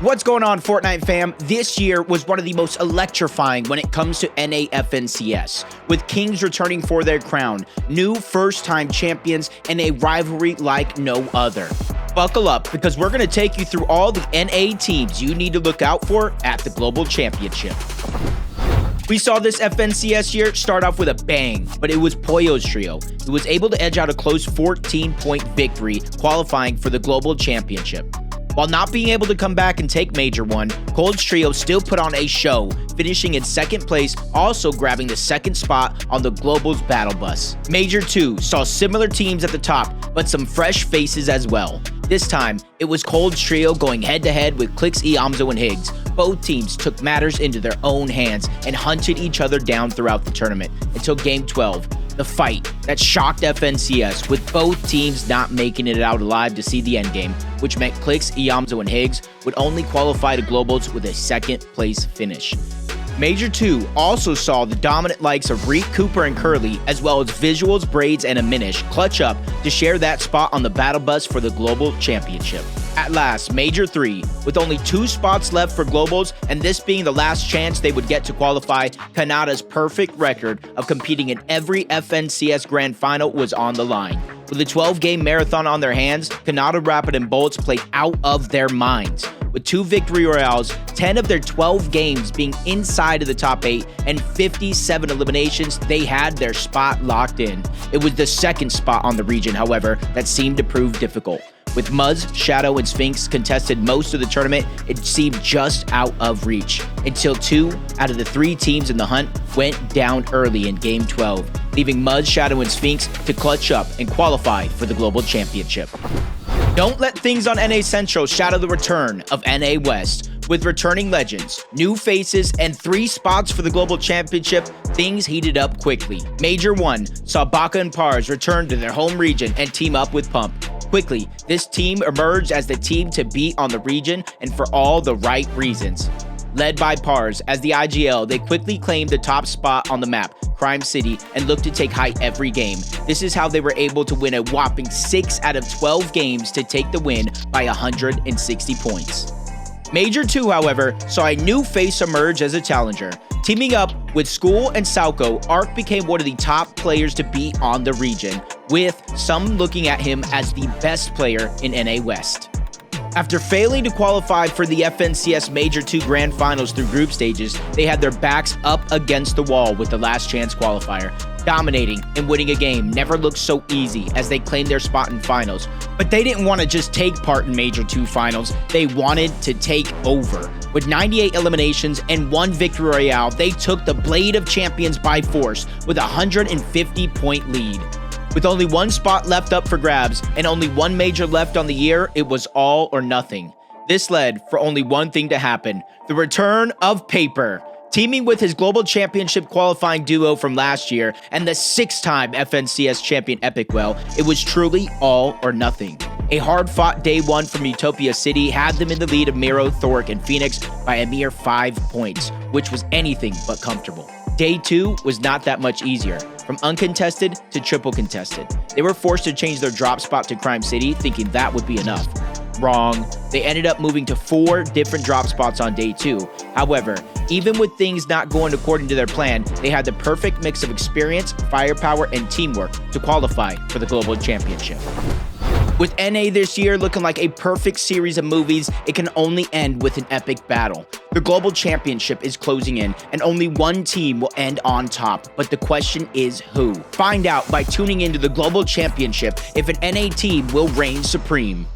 What's going on, Fortnite fam? This year was one of the most electrifying when it comes to NA FNCS, with Kings returning for their crown, new first-time champions, and a rivalry like no other. Buckle up, because we're going to take you through all the NA teams you need to look out for at the Global Championship. We saw this FNCS year start off with a bang, but it was Pollo's trio who was able to edge out a close 14-point victory, qualifying for the Global Championship. While not being able to come back and take Major 1, Cold's trio still put on a show, finishing in second place, also grabbing the second spot on the Global's battle bus. Major 2 saw similar teams at the top, but some fresh faces as well. This time, it was Cold's trio going head-to-head with Clix, Iamzo, and Higgs. Both teams took matters into their own hands and hunted each other down throughout the tournament until Game 12. The fight that shocked FNCS, with both teams not making it out alive to see the endgame, which meant Clix, Iamzo, and Higgs would only qualify to Globals with a second place finish. Major 2 also saw the dominant likes of Reek, Cooper, and Curly, as well as Visuals, Braids, and Aminish clutch up to share that spot on the battle bus for the Global Championship. At last, Major 3, with only 2 spots left for Globals, and this being the last chance they would get to qualify, Kanada's perfect record of competing in every FNCS Grand Final was on the line. With a 12-game marathon on their hands, Kanada Rapid and Bolts played out of their minds. With 2 victory royales, 10 of their 12 games being inside of the top 8, and 57 eliminations, they had their spot locked in. It was the second spot on the region, however, that seemed to prove difficult. With Muzz, Shadow, and Sphinx contested most of the tournament, it seemed just out of reach, until 2 out of the 3 teams in the hunt went down early in Game 12, leaving Muzz, Shadow, and Sphinx to clutch up and qualify for the Global Championship. Don't let things on NA Central shadow the return of NA West. With returning legends, new faces, and 3 spots for the Global Championship, things heated up quickly. Major 1 saw Baka and Pars return to their home region and team up with Pump. Quickly, this team emerged as the team to beat on the region, and for all the right reasons. Led by Pars as the IGL, they quickly claimed the top spot on the map, Crime City, and looked to take height every game. This is how they were able to win a whopping 6 out of 12 games to take the win by 160 points. Major 2, however, saw a new face emerge as a challenger. Teaming up with School and Sauco, Arc became one of the top players to beat on the region, with some looking at him as the best player in NA West. After failing to qualify for the FNCS Major 2 Grand Finals through group stages, they had their backs up against the wall with the last chance qualifier. Dominating and winning a game never looked so easy as they claimed their spot in finals. But they didn't want to just take part in Major 2 finals, they wanted to take over. With 98 eliminations and 1 victory royale, they took the Blade of Champions by force with a 150-point lead. With only 1 spot left up for grabs and only 1 major left on the year, it was all or nothing. This led for only one thing to happen: the return of Paper. Teaming with his Global Championship qualifying duo from last year and the 6-time FNCS champion Epicwell, it was truly all or nothing. A hard-fought day 1 from Utopia City had them in the lead of Miro, Thoric, and Phoenix by a mere 5 points, which was anything but comfortable. Day 2 was not that much easier. From uncontested to triple contested, they were forced to change their drop spot to Crime City, thinking that would be enough. Wrong. They ended up moving to 4 different drop spots on day 2. However, even with things not going according to their plan, they had the perfect mix of experience, firepower, and teamwork to qualify for the Global Championship. With NA this year looking like a perfect series of movies, it can only end with an epic battle. The Global Championship is closing in, and only one team will end on top, but the question is who? Find out by tuning into the Global Championship if an NA team will reign supreme.